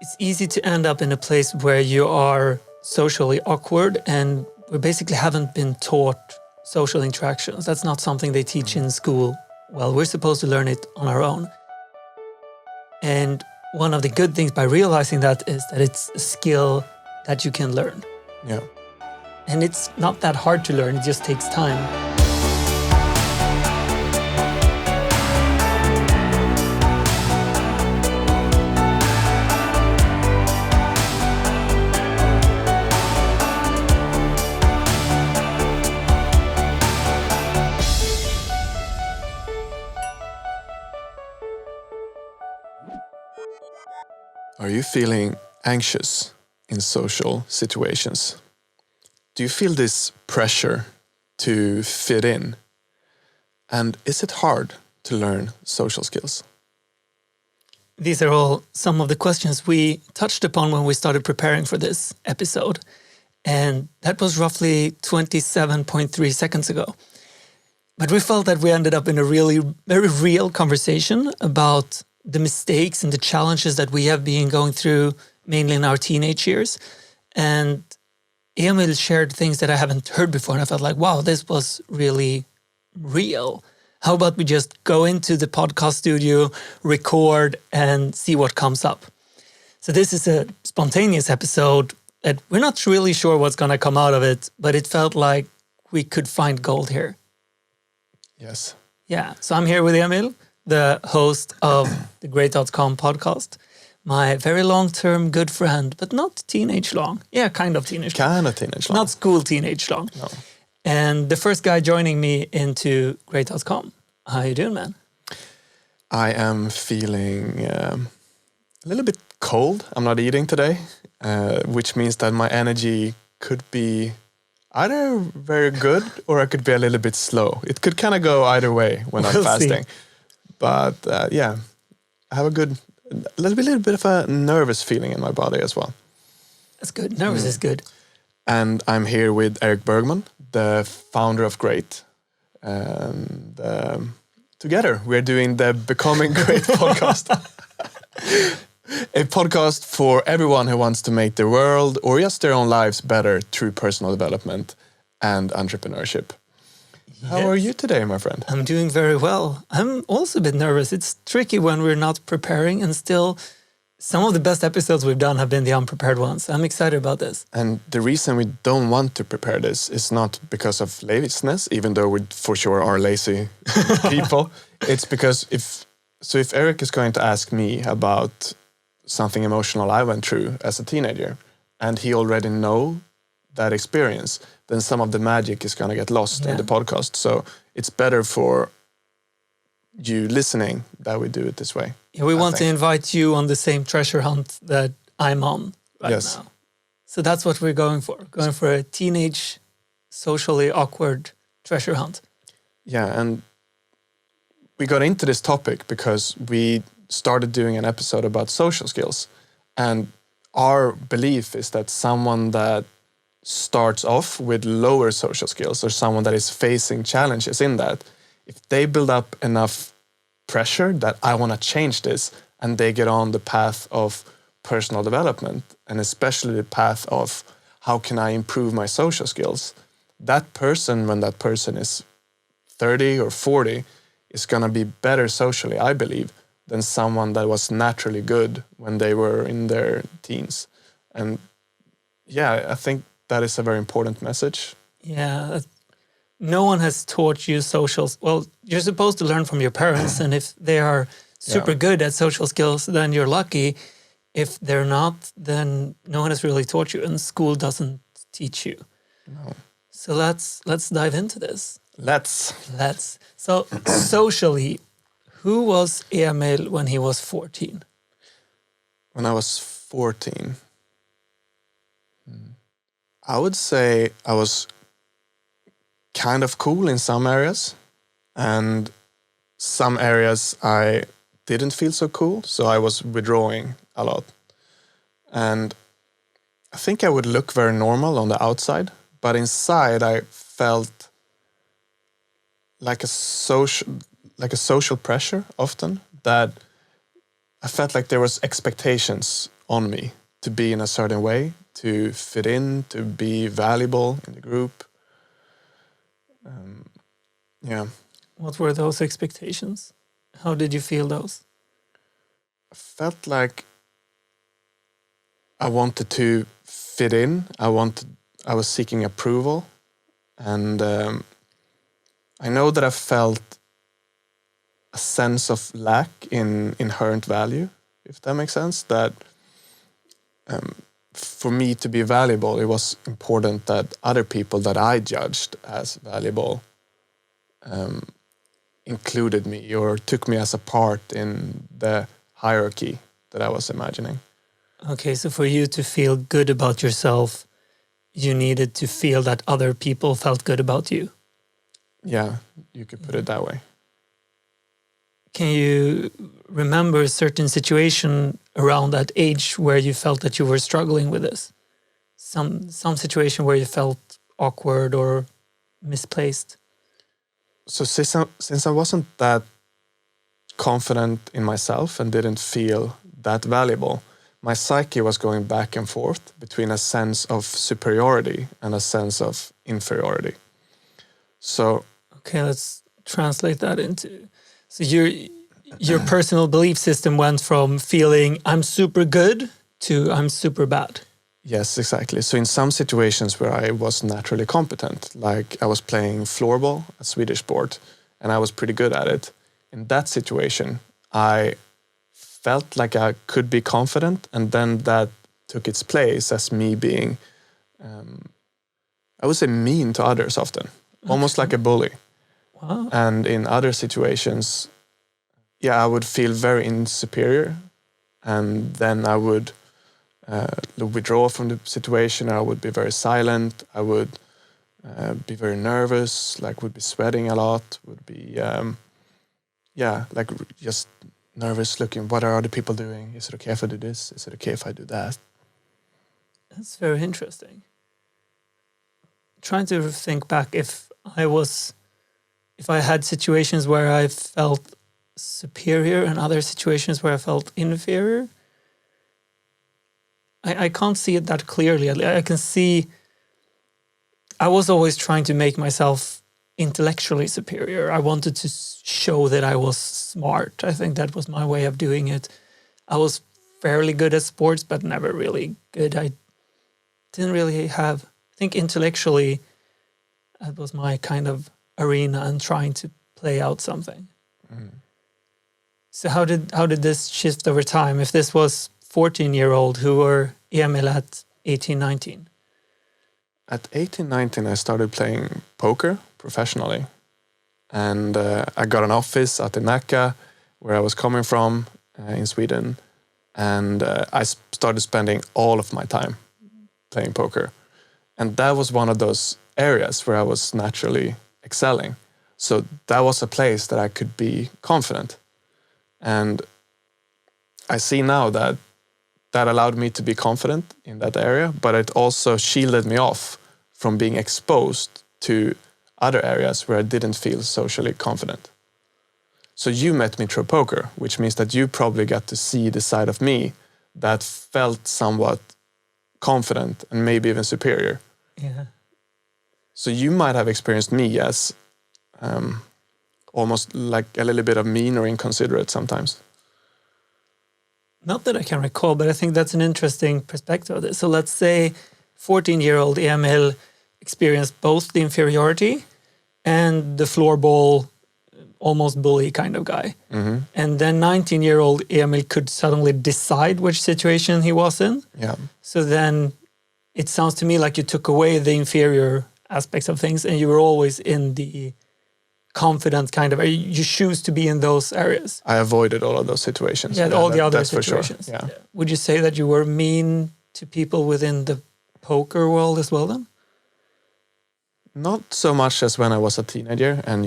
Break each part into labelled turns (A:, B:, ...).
A: it's easy to end up in a place where you are socially awkward, and we basically haven't been taught social interactions. That's not something they teach in school. Well, we're supposed to learn it on our own. And one of the good things by realizing that is that it's a skill that you can learn.
B: Yeah.
A: And it's not that hard to learn, it just takes time.
B: Are you feeling anxious in social situations? Do you feel this pressure to fit in? And is it hard to learn social skills?
A: These are all some of the questions we touched upon when we started preparing for this episode. And that was roughly 27.3 seconds ago. But we felt that we ended up in a very real conversation about the mistakes and the challenges that we have been going through, mainly in our teenage years. And Emil shared things that I haven't heard before, and I felt like, wow, this was really real. How about we just go into the podcast studio, record, and see what comes up? So this is a spontaneous episode that we're not really sure what's going to come out of it, but it felt like we could find gold here.
B: Yes.
A: Yeah, so I'm here with Emil, the host of the Great.com podcast. My very long-term good friend, but not teenage long. Yeah, kind of teenage long.
B: Kind of teenage long.
A: Not school teenage long.
B: No.
A: And the first guy joining me into Great.com. How you doing, man?
B: I am feeling a little bit cold. I'm not eating today, which means that my energy could be either very good or I could be a little bit slow. It could kind of go either way when I'm fasting.
A: See.
B: But yeah, I have a little bit of a nervous feeling in my body as well.
A: That's good. Nervous is good.
B: And I'm here with Erik Bergman, the founder of Great. And together we're doing the Becoming Great podcast. A podcast for everyone who wants to make their world or just their own lives better through personal development and entrepreneurship. How are you today, my friend?
A: I'm doing very well. I'm also a bit nervous. It's tricky when we're not preparing, and still some of the best episodes we've done have been the unprepared ones. I'm excited about this.
B: And the reason we don't want to prepare this is not because of laziness, even though we for sure are lazy people. It's because if Erik is going to ask me about something emotional I went through as a teenager, and he already know that experience, then some of the magic is going to get lost in the podcast. So it's better for you listening that we do it this way.
A: Yeah, we want to invite you on the same treasure hunt that I'm on right now. So that's what we're going for. Going for a teenage, socially awkward treasure hunt.
B: Yeah, and we got into this topic because we started doing an episode about social skills. And our belief is that someone that starts off with lower social skills or someone that is facing challenges in that, if they build up enough pressure that I want to change this, and they get on the path of personal development, and especially the path of how can I improve my social skills, that person, when that person is 30 or 40, is going to be better socially, I believe, than someone that was naturally good when they were in their teens. And yeah, I think that is a very important message.
A: Yeah. No one has taught you socials. Well, you're supposed to learn from your parents, and if they are super good at social skills, then you're lucky. If they're not, then no one has really taught you, and school doesn't teach you.
B: No.
A: So let's dive into this.
B: Let's.
A: So socially, who was Emil when he was 14?
B: When I was 14, I would say I was kind of cool in some areas, and some areas I didn't feel so cool, so I was withdrawing a lot. And I think I would look very normal on the outside, but inside I felt like a social pressure often, that I felt like there was expectations on me to be in a certain way, to fit in, to be valuable in the group. Yeah.
A: What were those expectations? How did you feel those?
B: I felt like I wanted to fit in. I was seeking approval. And I know that I felt a sense of lack in inherent value, if that makes sense. That for me to be valuable, it was important that other people that I judged as valuable included me or took me as a part in the hierarchy that I was imagining.
A: Okay, so for you to feel good about yourself, you needed to feel that other people felt good about you.
B: Yeah, you could put it that way.
A: Can you remember a certain situation around that age where you felt that you were struggling with this? Some situation where you felt awkward or misplaced?
B: So since I wasn't that confident in myself and didn't feel that valuable, my psyche was going back and forth between a sense of superiority and a sense of inferiority. So
A: okay, let's translate that into. So your personal belief system went from feeling I'm super good to I'm super bad.
B: yes, exactly. So in some situations where I was naturally competent, like I was playing floorball, a Swedish sport, and I was pretty good at it, in that situation, I felt like I could be confident, and then that took its place as me being, I would say, mean to others often, almost like a bully.
A: Wow.
B: And in other situations, I would feel very insuperior, and then I would withdraw from the situation. I would be very silent. I would be very nervous, like would be sweating a lot, would be, like just nervous looking, what are other people doing? Is it okay if I do this? Is it okay if I do that?
A: That's very interesting. Trying to think back if I had situations where I felt superior and other situations where I felt inferior. I can't see it that clearly. I can see I was always trying to make myself intellectually superior. I wanted to show that I was smart. I think that was my way of doing it. I was fairly good at sports, but never really good. I didn't really have, I think intellectually, that was my kind of arena and trying to play out something. So how did this shift over time? If this was 14-year-old, who were Emil at 18, 19?
B: At 18, 19, I started playing poker professionally. And I got an office out in Nacka, where I was coming from in Sweden. And I started spending all of my time playing poker. And that was one of those areas where I was naturally excelling. So that was a place that I could be confident. And I see now that allowed me to be confident in that area, but it also shielded me off from being exposed to other areas where I didn't feel socially confident. So you met me through poker, which means that you probably got to see the side of me that felt somewhat confident and maybe even superior.
A: Yeah.
B: So you might have experienced me as almost like a little bit of mean or inconsiderate sometimes.
A: Not that I can recall, but I think that's an interesting perspective of this. So let's say 14-year-old Emil experienced both the inferiority and the floorball, almost bully kind of guy.
B: Mm-hmm.
A: And then 19-year-old Emil could suddenly decide which situation he was in.
B: Yeah.
A: So then it sounds to me like you took away the inferior aspects of things and you were always in the confident kind of, you choose to be in those areas.
B: I avoided all of those situations.
A: Yeah, all the other
B: situations.
A: situations.
B: For sure. Yeah.
A: Would you say that you were mean to people within the poker world as well then?
B: Not so much as when I was a teenager and,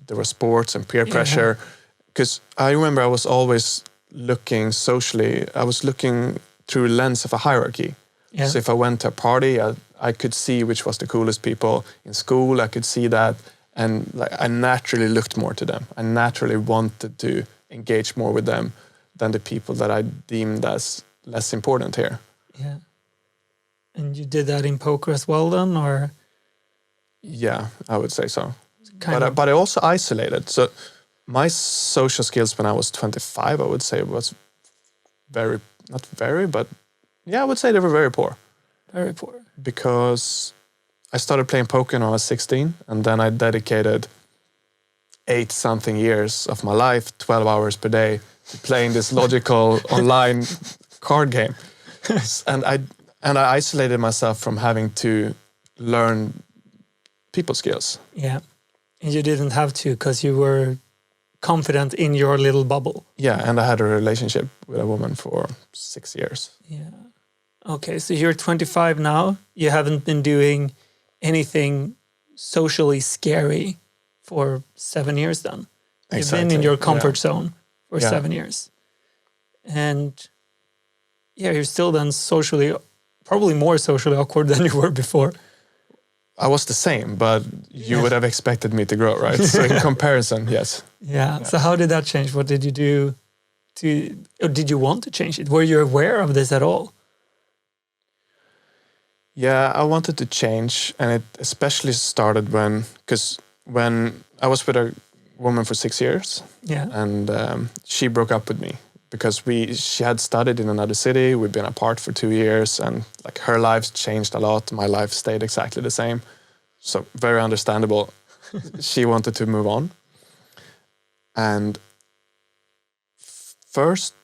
B: there were sports and peer pressure. Because I remember I was always looking socially, I was looking through a lens of a hierarchy. Yeah. So if I went to a party, I could see which was the coolest people. In school, I could see that. And I naturally looked more to them. I naturally wanted to engage more with them than the people that I deemed as less important here.
A: Yeah. And you did that in poker as well then, or?
B: Yeah, I would say so.
A: Kind of.
B: But I also isolated. So my social skills when I was 25, I would say was not very, but yeah, I would say they were very poor.
A: Very poor.
B: Because I started playing poker when I was 16, and then I dedicated 8-something years of my life, 12 hours per day, to playing this logical online card game. And I isolated myself from having to learn people skills.
A: Yeah. And you didn't have to because you were confident in your little bubble.
B: Yeah, and I had a relationship with a woman for 6 years.
A: Yeah. Okay, so you're 25 now. You haven't been doing anything socially scary for 7 years then. You've been in your comfort zone for 7 years. And yeah, you're still then probably more socially awkward than you were before.
B: I was the same, but you would have expected me to grow, right? So in comparison, yes.
A: Yeah. So how did that change? What did you do or did you want to change it? Were you aware of this at all?
B: Yeah, I wanted to change, and it especially started because when I was with a woman for 6 years, and she broke up with me because she had studied in another city. We'd been apart for 2 years, and like her life changed a lot. My life stayed exactly the same, so very understandable. She wanted to move on, and first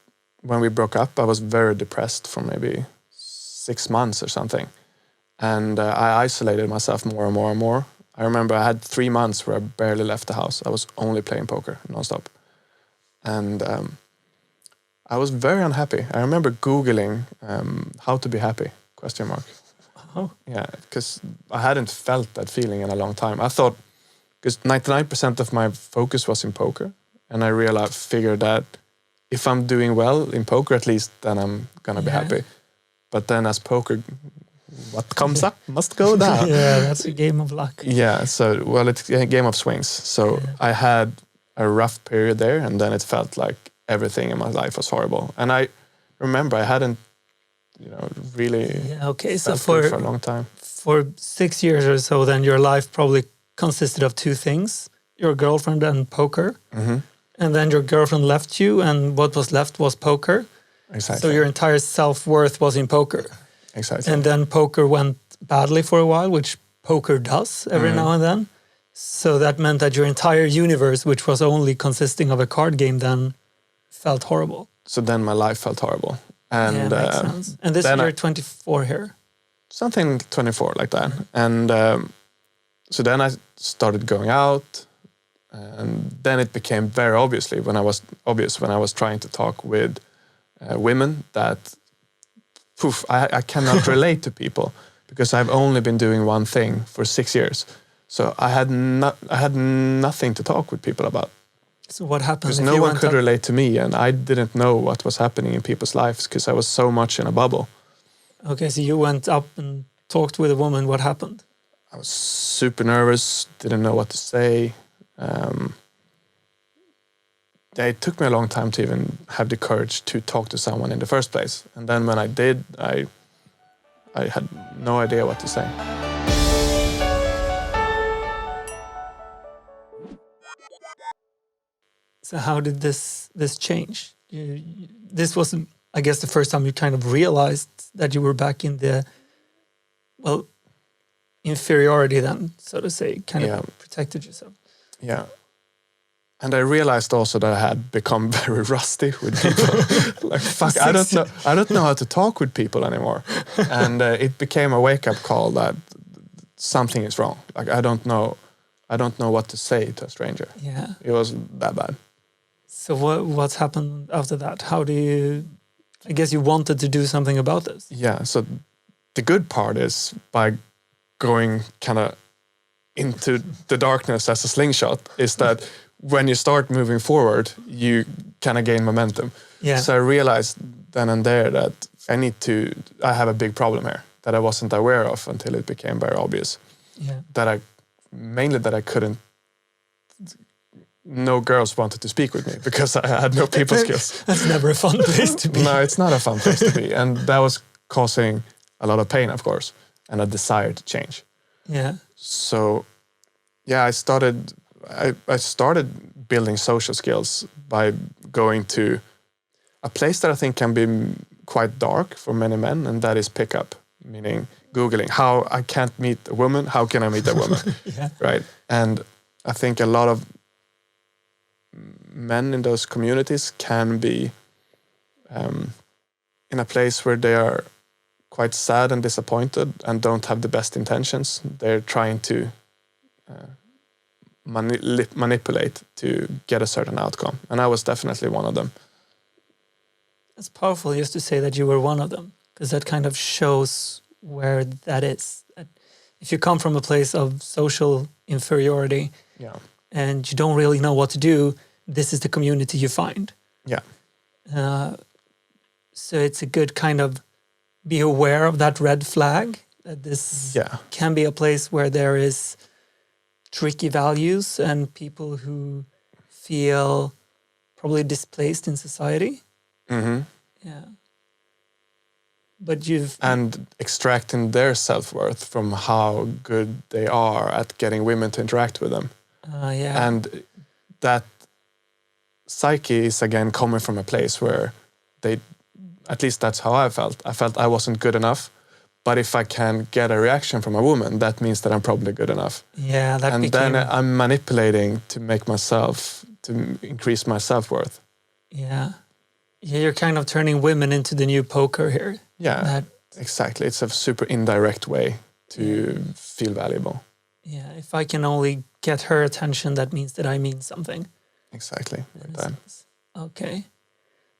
B: when we broke up, I was very depressed for maybe 6 months or something. And I isolated myself more and more and more. I remember I had 3 months where I barely left the house. I was only playing poker nonstop. And I was very unhappy. I remember Googling how to be happy, ?
A: Oh.
B: Yeah, because I hadn't felt that feeling in a long time. I thought, because 99% of my focus was in poker. And I figured that if I'm doing well in poker, at least, then I'm going to be happy. But then as poker... what comes up must go down.
A: Yeah, that's a game of luck.
B: Yeah, it's a game of swings. So I had a rough period there, and then it felt like everything in my life was horrible. And I remember I hadn't, really felt good for a long time.
A: For 6 years or so, then your life probably consisted of 2 things: your girlfriend and poker.
B: Mm-hmm.
A: And then your girlfriend left you, and what was left was poker.
B: Exactly.
A: So your entire self-worth was in poker.
B: Exactly.
A: And then poker went badly for a while, which poker does every now and then. So that meant that your entire universe, which was only consisting of a card game, then felt horrible.
B: So then my life felt horrible. And
A: makes sense. And this year, 24 here.
B: Something 24 like that. And so then I started going out, and then it became very obvious when I was trying to talk with women that I cannot relate to people because I've only been doing one thing for 6 years. So I had nothing to talk with people about.
A: So what happened?
B: Because no one could relate to me, and I didn't know what was happening in people's lives because I was so much in a bubble.
A: Okay, so you went up and talked with a woman. What happened?
B: I was super nervous, didn't know what to say. It took me a long time to even have the courage to talk to someone in the first place. And then when I did, I had no idea what to say.
A: So how did this change? This was, I guess, the first time you kind of realized that you were back in the, inferiority then, so to say, kind of protected yourself.
B: Yeah. And I realized also that I had become very rusty with people. Like, fuck, I don't know how to talk with people anymore. And it became a wake-up call that something is wrong. Like, I don't know what to say to a stranger.
A: Yeah.
B: It was that bad.
A: So what's happened after that? I guess you wanted to do something about this.
B: Yeah, so the good part is by going kind of into the darkness as a slingshot is that when you start moving forward, you kind of gain momentum.
A: Yeah.
B: So I realized then and there that I have a big problem here that I wasn't aware of until it became very obvious.
A: Yeah.
B: That I couldn't no girls wanted to speak with me because I had no people skills.
A: That's never a fun place to be.
B: No, it's not a fun place to be. And that was causing a lot of pain, of course, and a desire to change.
A: Yeah.
B: So, yeah, I started building social skills by going to a place that I think can be quite dark for many men, and that is pickup, meaning Googling how I can't meet a woman, how can I meet a woman,
A: Yeah.
B: right? And I think a lot of men in those communities can be in a place where they are quite sad and disappointed and don't have the best intentions. They're trying to manipulate to get a certain outcome. And I was definitely one of them.
A: It's powerful just to say that you were one of them, because that kind of shows where that is. If you come from a place of social inferiority,
B: Yeah.
A: and you don't really know what to do, this is the community you find.
B: Yeah.
A: So it's a good kind of be aware of that red flag, that this can be a place where there is tricky values and people who feel probably displaced in society.
B: Mm-hmm.
A: Yeah. But
B: and extracting their self-worth from how good they are at getting women to interact with them.
A: Yeah.
B: And that psyche is again coming from a place where at least that's how I felt. I felt I wasn't good enough, but if I can get a reaction from a woman, that means that I'm probably good enough.
A: Yeah,
B: then I'm manipulating to increase my self-worth.
A: Yeah. Yeah, you're kind of turning women into the new poker here.
B: Yeah, exactly. It's a super indirect way to feel valuable.
A: Yeah, if I can only get her attention, that means that I mean something.
B: Exactly, like that.
A: Okay.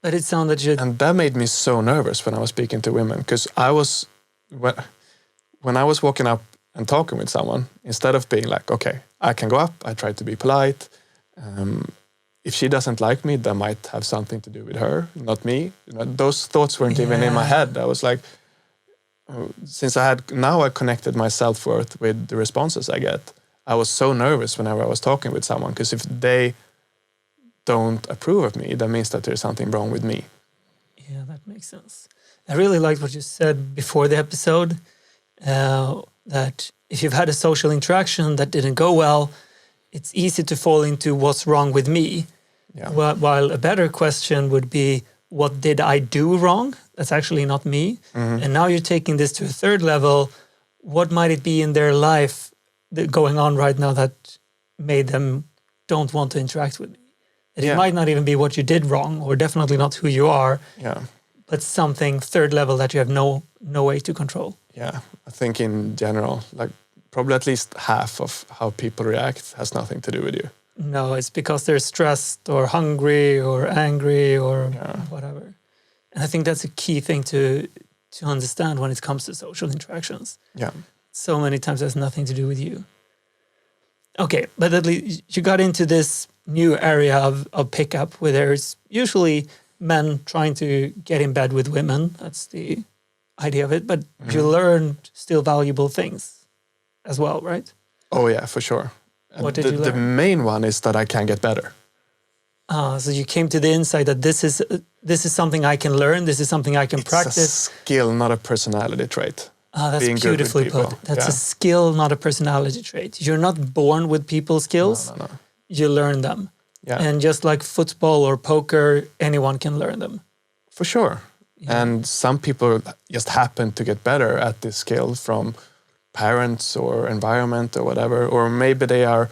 A: But it sounded
B: And that made me so nervous when I was speaking to women, because when I was walking up and talking with someone, instead of being like, okay, I can go up, I try to be polite. If she doesn't like me, that might have something to do with her, not me. Those thoughts weren't even in my head. I was like, since I connected my self-worth with the responses I get, I was so nervous whenever I was talking with someone, because if they don't approve of me, that means that there's something wrong with me.
A: Yeah, that makes sense. I really liked what you said before the episode, that if you've had a social interaction that didn't go well, it's easy to fall into what's wrong with me.
B: Yeah.
A: While a better question would be, what did I do wrong? That's actually not me.
B: Mm-hmm.
A: And now you're taking this to a third level. What might it be in their life going on right now that made them don't want to interact with me? It might not even be what you did wrong, or definitely not who you are, but something third level that you have no way to control.
B: Yeah, I think in general, like probably at least half of how people react has nothing to do with you.
A: No, it's because they're stressed or hungry or angry or whatever. And I think that's a key thing to understand when it comes to social interactions.
B: Yeah.
A: So many times it has nothing to do with you. Okay, but at least you got into this new area of pickup where there's usually men trying to get in bed with women. That's the idea of it. But you learned still valuable things as well, right?
B: Oh, yeah, for sure.
A: What did you learn?
B: The main one is that I can get better.
A: So you came to the insight that this is something I can learn. This is something I can practice.
B: It's a skill, not a personality trait.
A: That's beautifully put. That's a skill, not a personality trait. You're not born with people skills.
B: No.
A: You learn them.
B: Yeah.
A: And just like football or poker, anyone can learn them.
B: For sure. Yeah. And some people just happen to get better at this skill from parents or environment or whatever. Or maybe they are,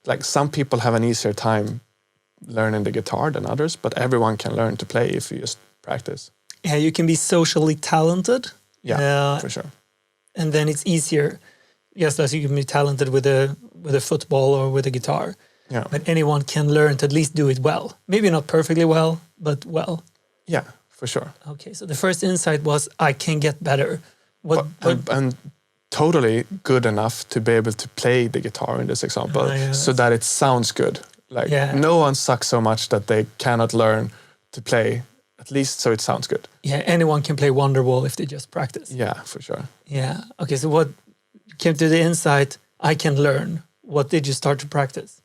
B: like some people have an easier time learning the guitar than others, but everyone can learn to play if you just practice.
A: Yeah, you can be socially talented.
B: Yeah, for sure.
A: And then it's easier. Yes, as you can be talented with a football or with a guitar.
B: Yeah.
A: But anyone can learn to at least do it well. Maybe not perfectly well, but well.
B: Yeah, for sure.
A: Okay, so the first insight was I can get better.
B: And totally good enough to be able to play the guitar in this example, so that it sounds good. Like no one sucks so much that they cannot learn to play, at least so it sounds good.
A: Yeah, anyone can play Wonderwall if they just practice.
B: Yeah, for sure.
A: Yeah. Okay, so what came to the insight, I can learn. What did you start to practice?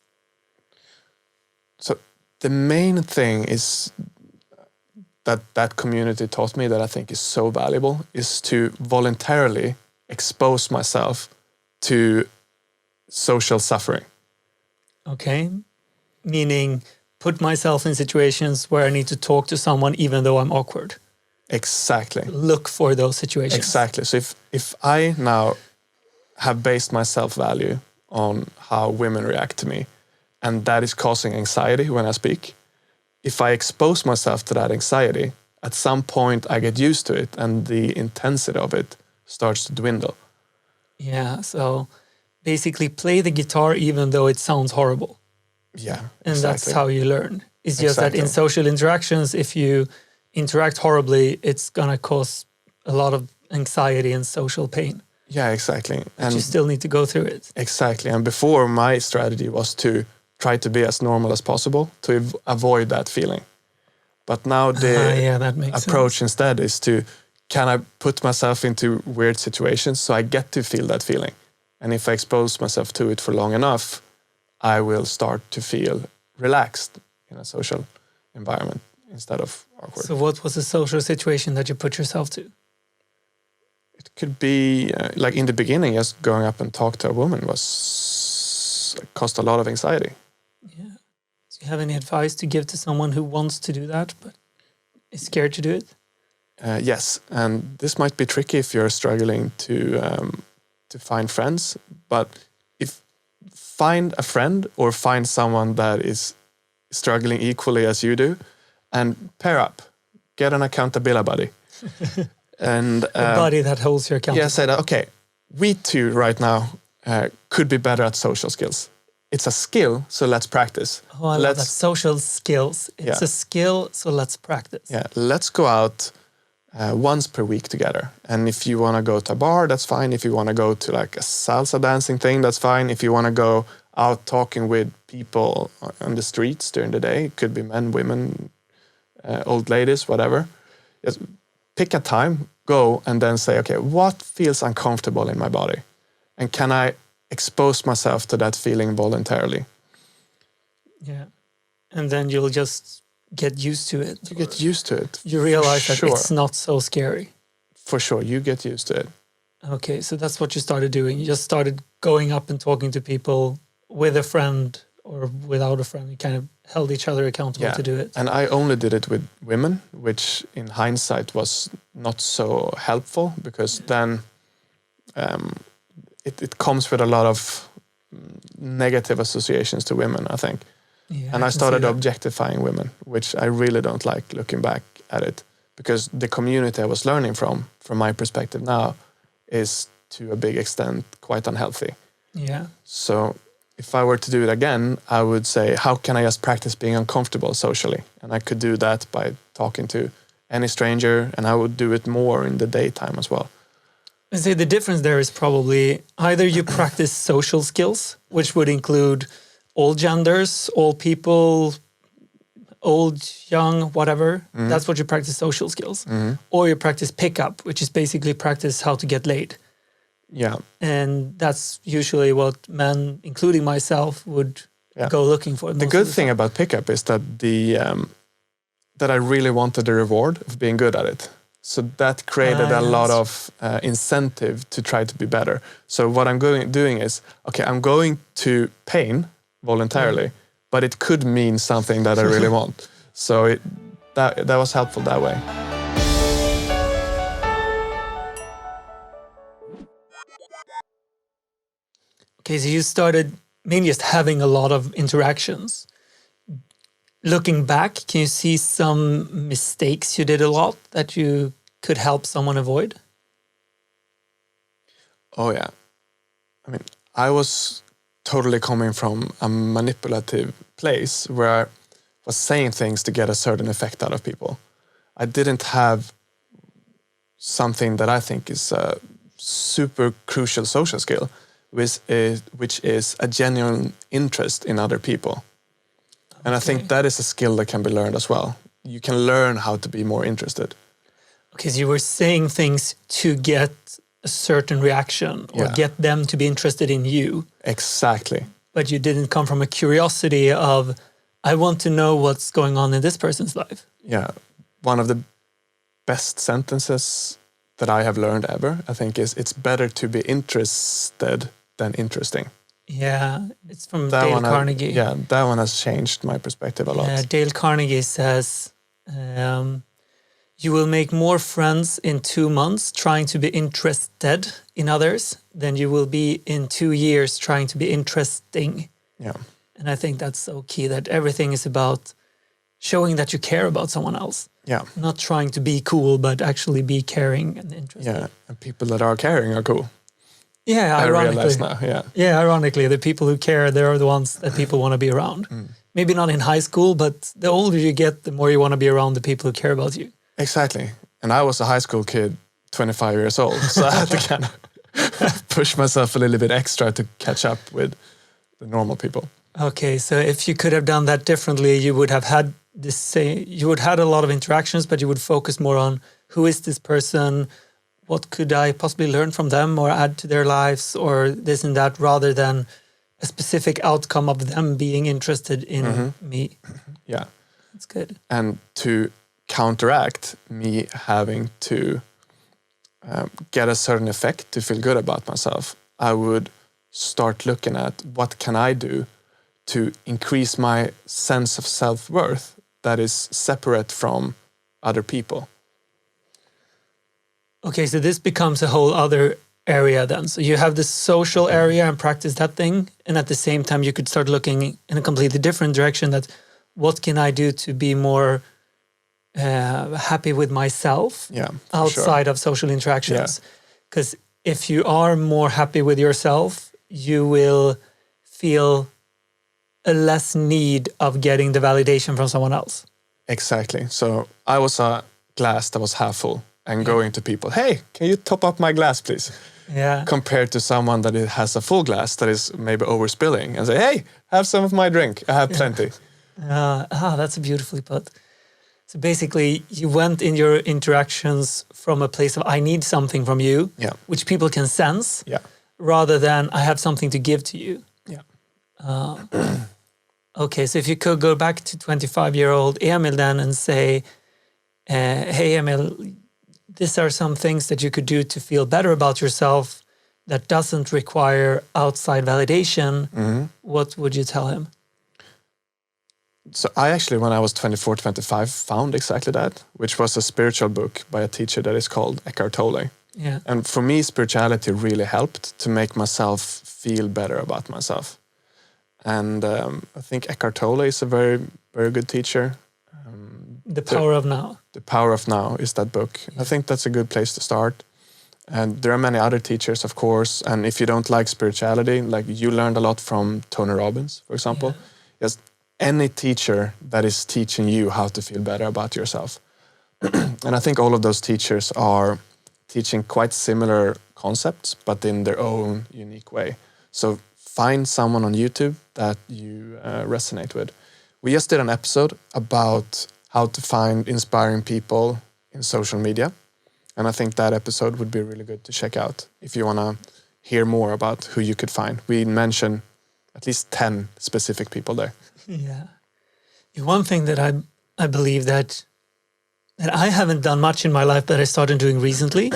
B: So the main thing is that community taught me that I think is so valuable is to voluntarily expose myself to social suffering.
A: Okay. Meaning put myself in situations where I need to talk to someone even though I'm awkward.
B: Exactly.
A: Look for those situations.
B: Exactly. So if I now have based my self-value on how women react to me, and that is causing anxiety when I speak, if I expose myself to that anxiety, at some point I get used to it and the intensity of it starts to dwindle.
A: Yeah, so basically play the guitar even though it sounds horrible.
B: Yeah,
A: And
B: exactly.
A: that's how you learn. It's just that in
B: Exactly.
A: social interactions, if you interact horribly, it's going to cause a lot of anxiety and social pain.
B: Yeah, exactly.
A: But you still need to go through it.
B: Exactly. And before, my strategy was to try to be as normal as possible to avoid that feeling. But now
A: that makes
B: approach
A: sense.
B: instead is to, can I put myself into weird situations so I get to feel that feeling? And if I expose myself to it for long enough, I will start to feel relaxed in a social environment instead of awkward.
A: So what was the social situation that you put yourself to?
B: It could be like in the beginning, just going up and talk to a woman caused a lot of anxiety.
A: Yeah. Do you have any advice to give to someone who wants to do that but is scared to do it?
B: Yes, and this might be tricky if you're struggling to find friends. But if find a friend or find someone that is struggling equally as you do, and pair up, get an accountability buddy, and
A: A buddy that holds your accountable.
B: yeah, say that. Okay, we two right now could be better at social skills. It's a skill, so let's practice.
A: Oh, I love that. Social skills. It's a skill, so let's practice.
B: Yeah, let's go out once per week together. And if you want to go to a bar, that's fine. If you want to go to like a salsa dancing thing, that's fine. If you want to go out talking with people on the streets during the day, it could be men, women, old ladies, whatever. Just pick a time, go, and then say, okay, what feels uncomfortable in my body? And can I expose myself to that feeling voluntarily?
A: Yeah. And then you'll just get used to it.
B: You get used to it.
A: You realize that
B: Sure.
A: it's not so scary.
B: For sure, you get used to it.
A: Okay, so that's what you started doing. You just started going up and talking to people with a friend or without a friend. You kind of held each other accountable to do it.
B: And I only did it with women, which in hindsight was not so helpful because then it comes with a lot of negative associations to women, I think.
A: Yeah,
B: and I started objectifying women, which I really don't like looking back at it, because the community I was learning from my perspective now, is to a big extent quite unhealthy.
A: Yeah.
B: So if I were to do it again, I would say, how can I just practice being uncomfortable socially? And I could do that by talking to any stranger, and I would do it more in the daytime as well.
A: I say the difference there is probably either you practice social skills, which would include all genders, all people, old, young, whatever. That's what you practice, social skills. Or you practice pickup, which is basically practice how to get laid.
B: Yeah.
A: And that's usually what men, including myself, would go looking for.
B: The good thing about pickup is that that I really wanted the reward of being good at it. So that created a lot of incentive to try to be better. So what I'm doing is, okay, I'm going to pain voluntarily, but it could mean something that I really want. So that was helpful that way.
A: Okay, so you started maybe just having a lot of interactions. Looking back, can you see some mistakes you did a lot that you could help someone avoid?
B: Oh yeah. I mean, I was totally coming from a manipulative place where I was saying things to get a certain effect out of people. I didn't have something that I think is a super crucial social skill, which is a genuine interest in other people. And I think that is a skill that can be learned as well. You can learn how to be more interested.
A: Because you were saying things to get a certain reaction or get them to be interested in you.
B: Exactly.
A: But you didn't come from a curiosity of, I want to know what's going on in this person's life.
B: Yeah. One of the best sentences that I have learned ever, I think, is it's better to be interested than interesting.
A: Yeah, it's from
B: That
A: Dale
B: one
A: Carnegie.
B: that one has changed my perspective a lot.
A: Dale Carnegie says, you will make more friends in 2 months trying to be interested in others than you will be in 2 years trying to be interesting.
B: Yeah.
A: And I think that's so key, that everything is about showing that you care about someone else.
B: Yeah.
A: Not trying to be cool, but actually be caring and interested.
B: Yeah. And people that are caring are cool.
A: Yeah,
B: I
A: ironically.
B: realize now. Yeah.
A: Yeah, ironically, the people who care, they're the ones that people want to be around. Maybe not in high school, but the older you get, the more you want to be around the people who care about you.
B: Exactly. And I was a high school kid, 25 years old. So I had to kind of push myself a little bit extra to catch up with the normal people.
A: Okay, so if you could have done that differently, you would have had you would had a lot of interactions, but you would focus more on who is this person, what could I possibly learn from them or add to their lives or this and that, rather than a specific outcome of them being interested in me.
B: Yeah.
A: That's good.
B: And to counteract me having to get a certain effect to feel good about myself, I would start looking at what can I do to increase my sense of self-worth that is separate from other people.
A: Okay, so this becomes a whole other area then. So you have the social area and practice that thing. And at the same time, you could start looking in a completely different direction, that what can I do to be more happy with myself outside of social interactions? Because if you are more happy with yourself, you will feel a less need of getting the validation from someone else.
B: Exactly. So I was a glass that was half full and going to people, hey, can you top up my glass, please?
A: Yeah.
B: Compared to someone that has a full glass that is maybe overspilling and say, hey, have some of my drink. I have plenty.
A: That's beautifully put. So basically, you went in your interactions from a place of I need something from you, which people can sense, rather than I have something to give to you.
B: Yeah.
A: Okay, so if you could go back to 25-year-old Emil then and say, hey, Emil, these are some things that you could do to feel better about yourself that doesn't require outside validation, what would you tell him?
B: So I actually, when I was 24, 25, found exactly that, which was a spiritual book by a teacher that is called Eckhart Tolle.
A: Yeah.
B: And for me, spirituality really helped to make myself feel better about myself. And I think Eckhart Tolle is a very, very good teacher.
A: The Power of Now.
B: The Power of Now is that book. I think that's a good place to start. And there are many other teachers, of course. And if you don't like spirituality, like you learned a lot from Tony Robbins, for example. Yes, any teacher that is teaching you how to feel better about yourself. And I think all of those teachers are teaching quite similar concepts, but in their own unique way. So find someone on YouTube that you resonate with. We just did an episode about how to find inspiring people in social media. And I think that episode would be really good to check out if you want to hear more about who you could find. We mentioned at least 10 specific people there.
A: Yeah. One thing that I believe that I haven't done much in my life that I started doing recently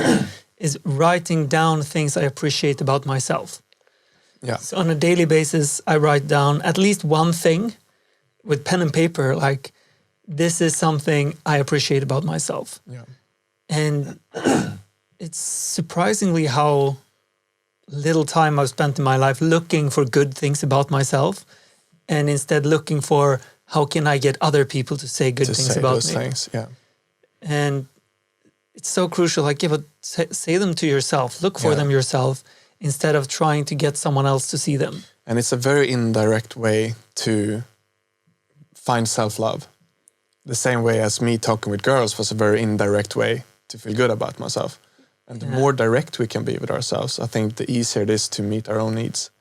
A: is writing down things I appreciate about myself.
B: Yeah.
A: So on a daily basis, I write down at least one thing with pen and paper, like this is something I appreciate about myself.
B: Yeah.
A: And it's surprisingly how little time I've spent in my life looking for good things about myself, and instead looking for how can I get other people to say good things about me.
B: Things, yeah.
A: And it's so crucial. Like, say them to yourself. Look for them yourself instead of trying to get someone else to see them.
B: And it's a very indirect way to find self-love. The same way as me talking with girls was a very indirect way to feel good about myself. And the more direct we can be with ourselves, I think the easier it is to meet our own needs.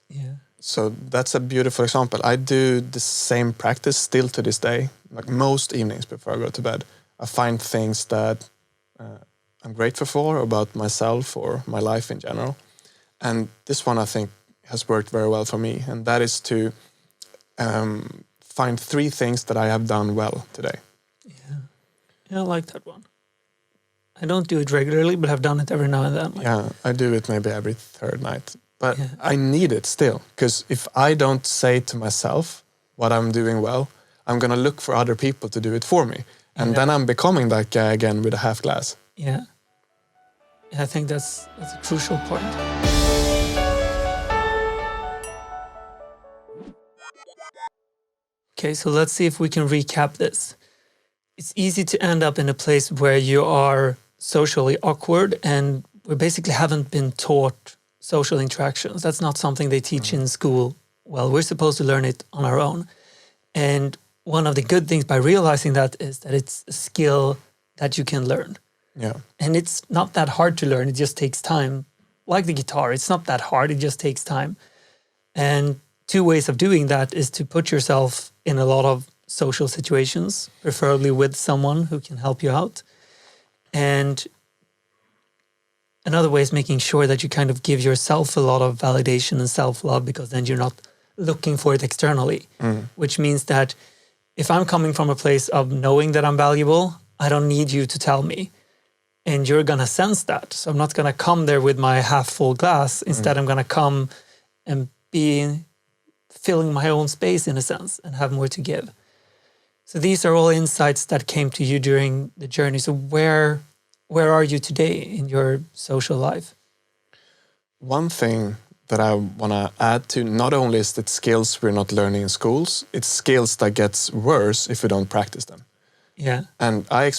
A: Yeah.
B: So that's a beautiful example. I do the same practice still to this day. Like most evenings before I go to bed, I find things that I'm grateful for about myself or my life in general. And this one I think has worked very well for me. And that is to find 3 things that I have done well today.
A: Yeah, I like that one. I don't do it regularly, but I've done it every now and then.
B: Yeah, I do it maybe every 3rd night. But
A: Yeah.
B: I need it still, because if I don't say to myself what I'm doing well, I'm going to look for other people to do it for me. And then I'm becoming that guy again with a half glass.
A: Yeah. I think that's a crucial point. Okay, so let's see if we can recap this. It's easy to end up in a place where you are socially awkward and we basically haven't been taught social interactions. That's not something they teach in school. Well, we're supposed to learn it on our own. And one of the good things by realizing that is that it's a skill that you can learn.
B: Yeah.
A: And it's not that hard to learn. It just takes time. Like the guitar, it's not that hard. It just takes time. And 2 ways of doing that is to put yourself in a lot of social situations, preferably with someone who can help you out. And another way is making sure that you kind of give yourself a lot of validation and self-love, because then you're not looking for it externally, which means that if I'm coming from a place of knowing that I'm valuable, I don't need you to tell me. And you're going to sense that. So I'm not going to come there with my half full glass. Instead, I'm going to come and be filling my own space in a sense and have more to give. So these are all insights that came to you during the journey. So where are you today in your social life?
B: One thing that I want to add to, not only is that skills we're not learning in schools, it's skills that gets worse if we don't practice them.
A: Yeah.
B: And I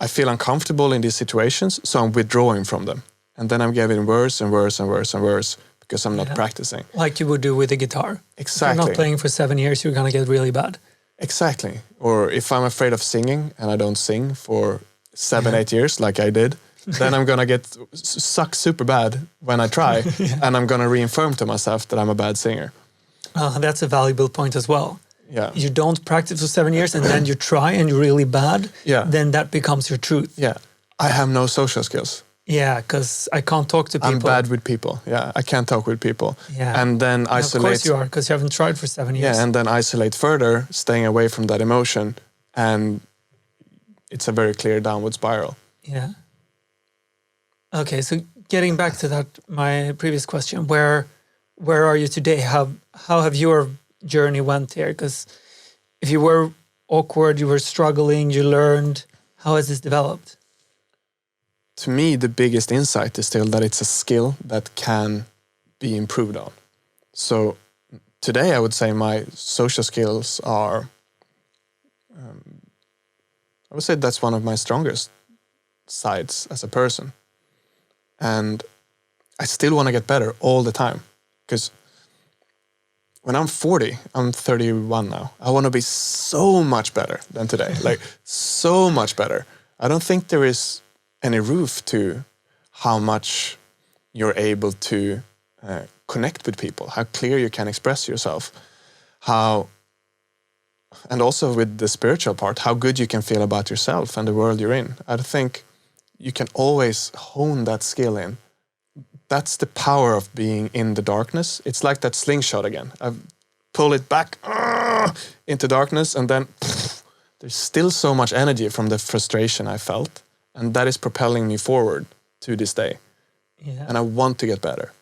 B: feel uncomfortable in these situations, so I'm withdrawing from them. And then I'm getting worse and worse and worse and worse because I'm not practicing.
A: Like you would do with a guitar.
B: Exactly.
A: If you're not playing for 7 years, you're going to get really bad.
B: Exactly. Or if I'm afraid of singing and I don't sing for 7-8 years like I did, then I'm going to get suck super bad when I try. And I'm going to reaffirm to myself that I'm a bad singer.
A: That's a valuable point as well.
B: Yeah.
A: You don't practice for 7 years and then you try and you're really bad.
B: Yeah.
A: Then that becomes your truth.
B: Yeah. I have no social skills.
A: Yeah, because I can't talk to people.
B: I'm bad with people. Yeah, I can't talk with people.
A: Yeah.
B: And then isolate.
A: Of course you are, because you haven't tried for 7 years.
B: Yeah, and then isolate further, staying away from that emotion. And it's a very clear downward spiral.
A: Yeah. Okay, so getting back to that, my previous question, where are you today? How have your journey went here? Because if you were awkward, you were struggling, you learned, how has this developed?
B: To me, the biggest insight is still that it's a skill that can be improved on. So today I would say my social skills are, I would say that's one of my strongest sides as a person. And I still want to get better all the time. Because when I'm 40, I'm 31 now, I want to be so much better than today. Like, so much better. I don't think there is any roof to how much you're able to connect with people, how clear you can express yourself, and also with the spiritual part, how good you can feel about yourself and the world you're in. I think you can always hone that skill in. That's the power of being in the darkness. It's like that slingshot again. I pull it back into darkness, and then there's still so much energy from the frustration I felt, and that is propelling me forward to this day.
A: Yeah.
B: And I want to get better.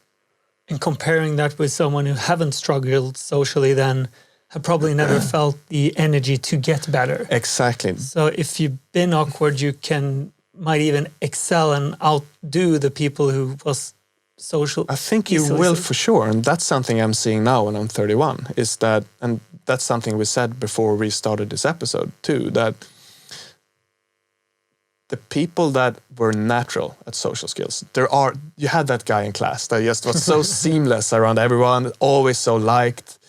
A: And comparing that with someone who haven't struggled socially, then have probably never felt the energy to get better.
B: Exactly.
A: So if you've been awkward, you might even excel and outdo the people who was social.
B: I think you will for sure. And that's something I'm seeing now when I'm 31, is that, and that's something we said before we started this episode too, that the people that were natural at social skills, you had that guy in class that just was so seamless around everyone, always so liked.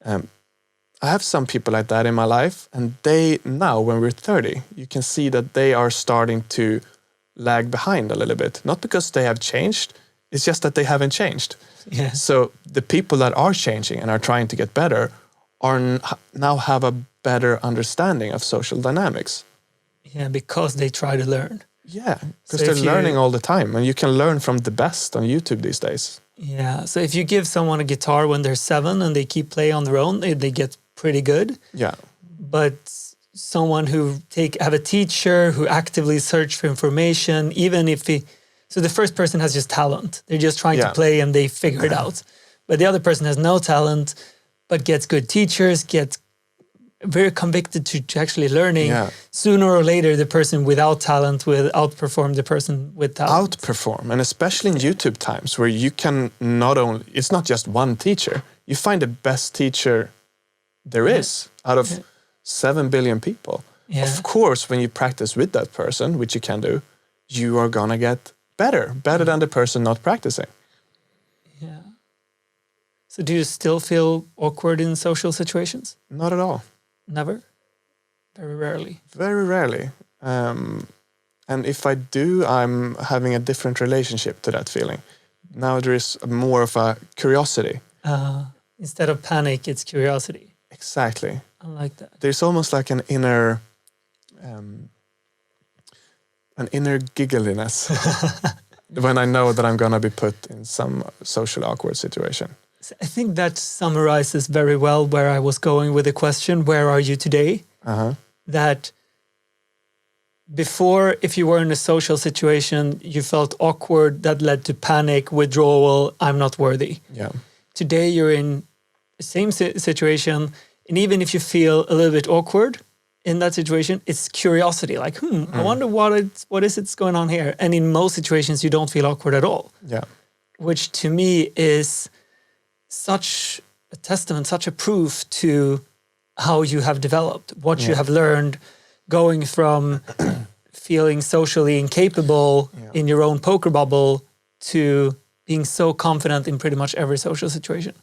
B: I have some people like that in my life, and they now, when we're 30, you can see that they are starting to lag behind a little bit. Not because they have changed, it's just that they haven't changed.
A: Yeah.
B: So the people that are changing and are trying to get better now have a better understanding of social dynamics.
A: Yeah, because they try to learn.
B: Yeah, because they're learning all the time, and you can learn from the best on YouTube these days.
A: Yeah, so if you give someone a guitar when they're 7 and they keep playing on their own, they get pretty good.
B: Yeah.
A: But someone who have a teacher who actively search for information, even if so the first person has just talent. They're just trying to play and they figure it out. But the other person has no talent, but gets good teachers, gets very convicted to actually learning.
B: Yeah.
A: Sooner or later, the person without talent will outperform the person with talent.
B: Outperform, and especially in YouTube times where you can it's not just one teacher. You find the best teacher there is out of 7 billion people.
A: Yeah.
B: Of course, when you practice with that person, which you can do, you are gonna get better than the person not practicing.
A: Yeah. So do you still feel awkward in social situations?
B: Not at all.
A: Never? Very rarely.
B: Very rarely. And if I do, I'm having a different relationship to that feeling. Now there is more of a curiosity.
A: Instead of panic, it's curiosity.
B: Exactly.
A: I like that.
B: There's almost like an inner giggliness when I know that I'm gonna be put in some social awkward situation.
A: I think that summarizes very well where I was going with the question, where are you today? That before, if you were in a social situation, you felt awkward, that led to panic, withdrawal, I'm not worthy.
B: Yeah.
A: Today you're in the same situation, and even if you feel a little bit awkward in that situation, it's curiosity, like, I wonder what is it's going on here. And in most situations, you don't feel awkward at all.
B: Yeah.
A: Which to me is such a testament, such a proof to how you have developed, what you have learned, going from feeling socially incapable in your own poker bubble to being so confident in pretty much every social situation.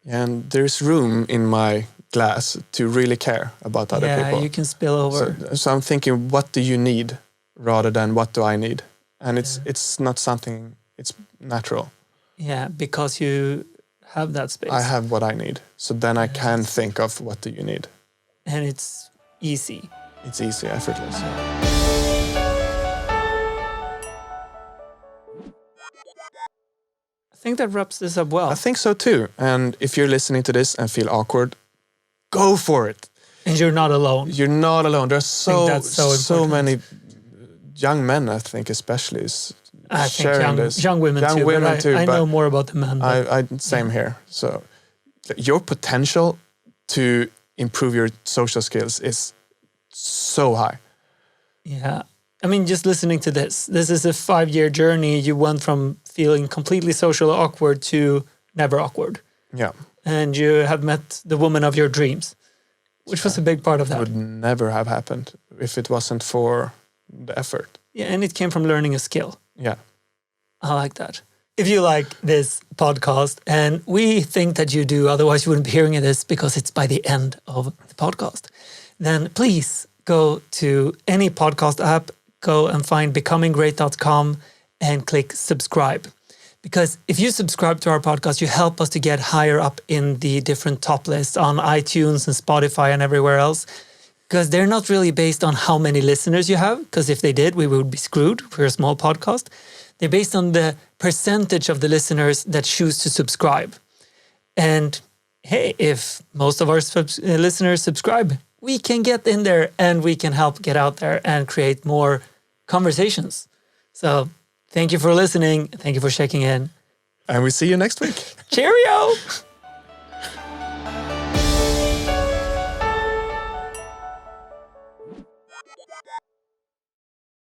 B: And there's room in my glass to really care about other people.
A: Yeah, you can spill over.
B: So I'm thinking, what do you need rather than what do I need? And it's not something, it's natural.
A: Yeah, because you have that space.
B: I have what I need. So then I can think of what do you need.
A: And it's easy.
B: It's easy, effortless.
A: I think that wraps this up well.
B: I think so too. And if you're listening to this and feel awkward, go for it.
A: And you're not alone.
B: You're not alone. There's so many young men, I think, especially, sharing this.
A: Young women
B: young
A: too.
B: Women
A: But
B: too.
A: I know more about the men.
B: Same here. So your potential to improve your social skills is so high.
A: Yeah. I mean, just listening to this is a 5-year journey. You went from feeling completely socially awkward to never awkward.
B: Yeah.
A: And you have met the woman of your dreams, which was a big part of that.
B: It would never have happened if it wasn't for the effort.
A: Yeah, and it came from learning a skill.
B: Yeah.
A: I like that. If you like this podcast, and we think that you do, otherwise you wouldn't be hearing this because it's by the end of the podcast, then please go to any podcast app, go and find becominggreat.com and click subscribe. Because if you subscribe to our podcast, you help us to get higher up in the different top lists on iTunes and Spotify and everywhere else. Because they're not really based on how many listeners you have, because if they did, we would be screwed. We're a small podcast. They're based on the percentage of the listeners that choose to subscribe. And hey, if most of our listeners subscribe, we can get in there and we can help get out there and create more conversations. So thank you for listening. Thank you for checking in.
B: And we see you next week.
A: Cheerio!